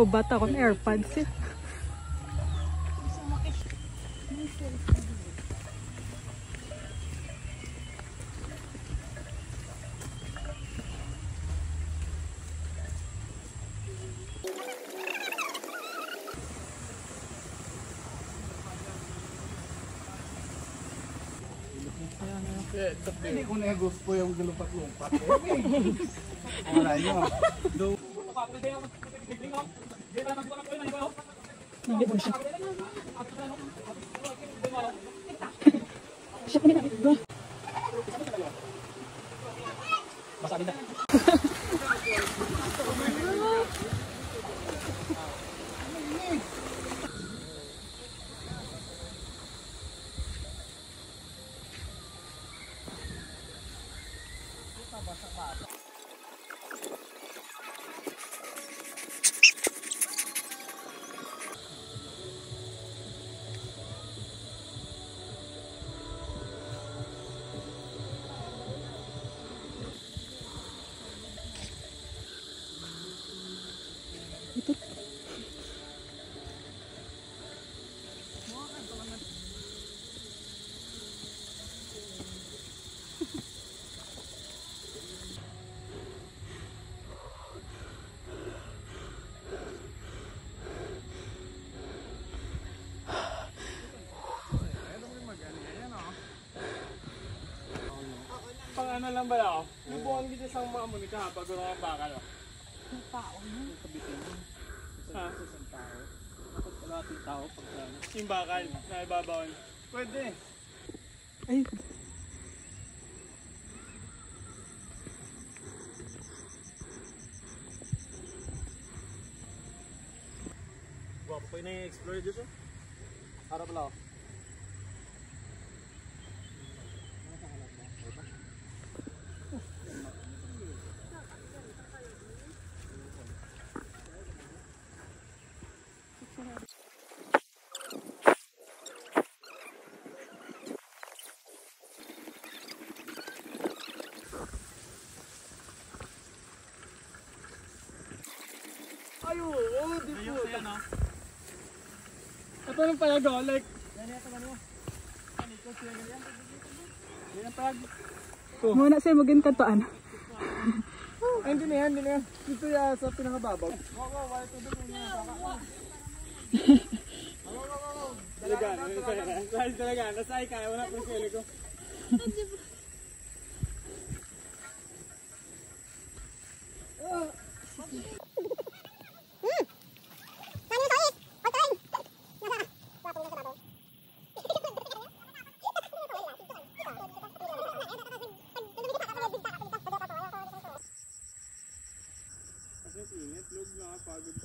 bata akong AirPods eh. Hindi ko na gusto yung galumpat-lumpat. Wala nyo. Hindi mo siya. Siya kanina. Masabi na. Pang ano lang ba ako? Yung buwan kita sa mga munika ha, pag ang baka no? Yung tao mo. Kabitin mo. Sa isang tao. Dapat pala ating tao pag ano. Yung bakal na ibabawan. Pwede. Ay. Guwapo pa yun yung explore dito. Harap lang. Ay, oo, di po. Ito ng palago, like... Muna siya maging katuan. Ay, hindi na yan, hindi na yan. Dito yan sa pinakababaw. Wala ito doon yung baka. Talaga, talaga, nasay ka, wala pa sili ko. Ingat, log na pagod.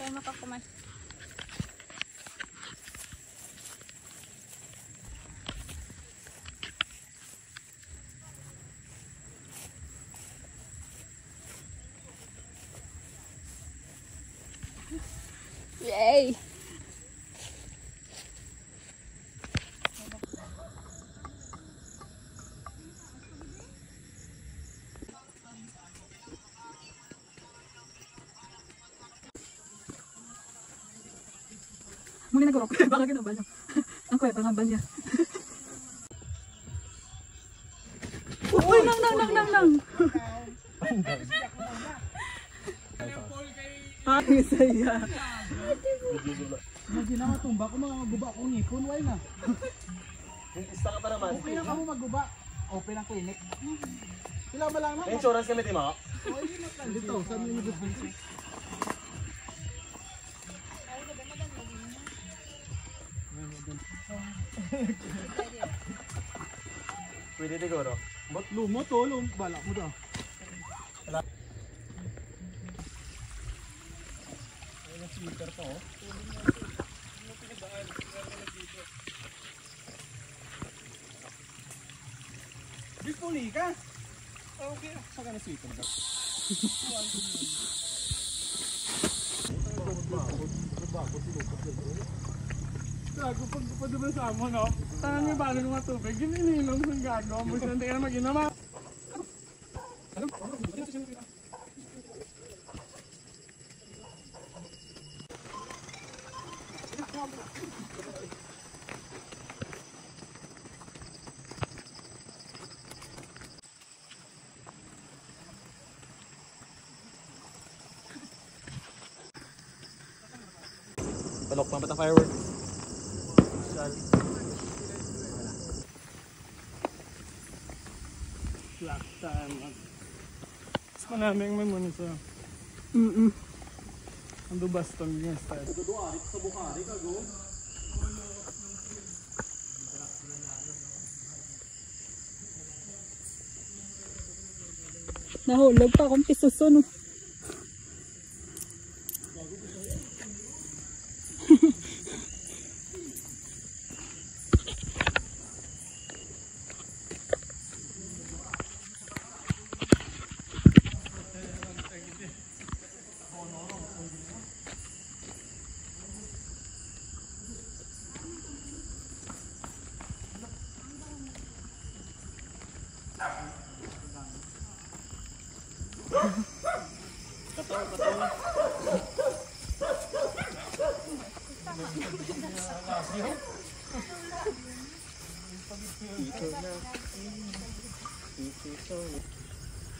Kaya makakumas. Yay! Muli nag-rock. Baka ginabal niya. Ang kweta ng balya. Uy, nang! Ay, saya. Hindi na matumba ko mga maguba kong ngipon, why na? Dentista ka pa naman. Okay lang kamo maguba. Open ang clinic. Pila ba lang na? May insurance kami, di mo? Dito, saan yung gusto? Pwede siguro. Ba't lumot to? Balak mo daw. Ayun ang sweater pa oh. Bis puli ka. Okay, saka na sweater ka. Gago, pag diba sa mo, no? Tangan may balon ng mga tubig, ginininom ng gago. Mas nanti ka na mag-inom, ha? Palok pa ba fireworks? Black time, man. Mas manaming may muna sa... Ando bastong yung style. Sa Bukhari ka go. Nahulog pa akong pisuso, no?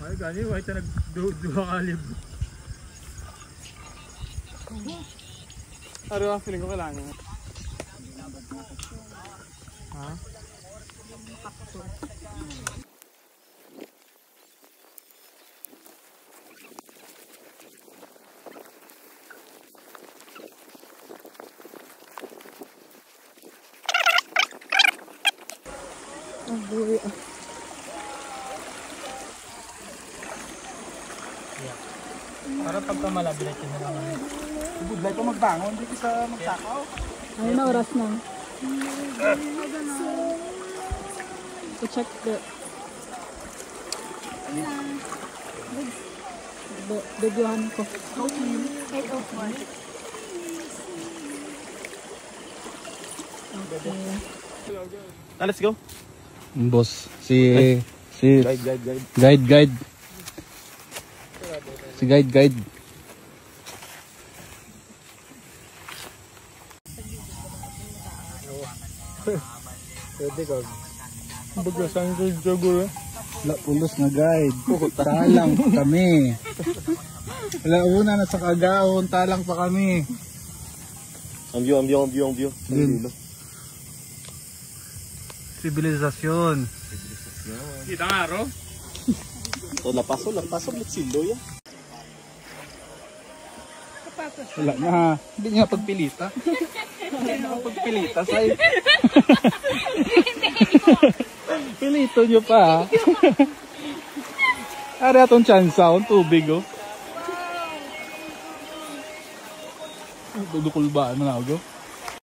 Ay, gani, white na nagduha kalib. Ano ang feeling ko kailangan? Ha? Ang buhay ah. Para pagka malabilat yun na naman. Budlay pa magbangon, hindi ka magsakaw. Ano na oras na? To check the videohan ko. Let's go. Boss, si Guide. guide. Si guide. Pwede ka. Bagasang siguro. Wala pulos na guide. Talang kami. Wala una na sa kagaon, talang pa kami. Ang view. Yun. Sibilisasyon. Kita nga, Ro? So, lapasol ulit silo ya. Wala na. Hindi nga pagpilita. Hindi nga pagpilita, say. Pilito nyo pa, ha? Ari atong chance ang tubig, oh. Dudukul ba? Ano na ako?